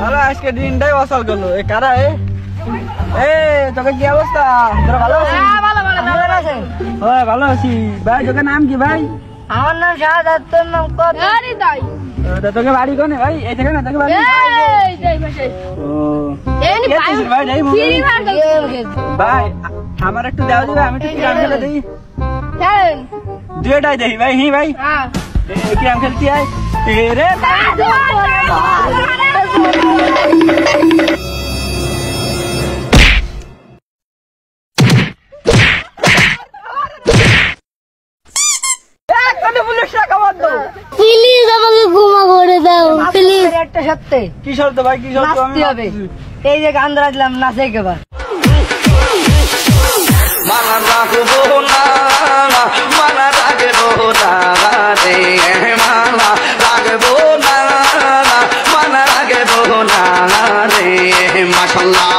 আরে আজকে দিনটাই অসল করলো এ কারা এ তোকে কি অবস্থা তোরা ভালো আছিস? হ্যাঁ ভালো ভালো ভালো আছেন? হ্যাঁ ভালো আছি ভাই। তোকে নাম কি ভাই? আমার নাম শাহাদাত, তোর নাম কত? আরে তাই তোকে বাড়ি কোনে ভাই? এই থেকে না তোকে বাড়ি? এই যাই বসে ও এই নি ভাই ভাই যাই ফ্রি মার ভাই আমার একটু দাও দিবে আমি একটু গ্রাম খেলে দেই। খেলেন দুইটাই দেই ভাই। হি ভাই হ্যাঁ গ্রাম খেলতে আয় রে প্লিজ আমাকে ঘুমা করে দাও প্লিজ। একটা সত্যি কি শর্ত ভাই? কি শর্ত? নাচতে হবে। এই যে গান রাখলাম নাচে কেবার মালা রাখবো না মালা রাখবো না রে মালা রাখবো না মালা রাখবো না রে মাশাআল্লাহ।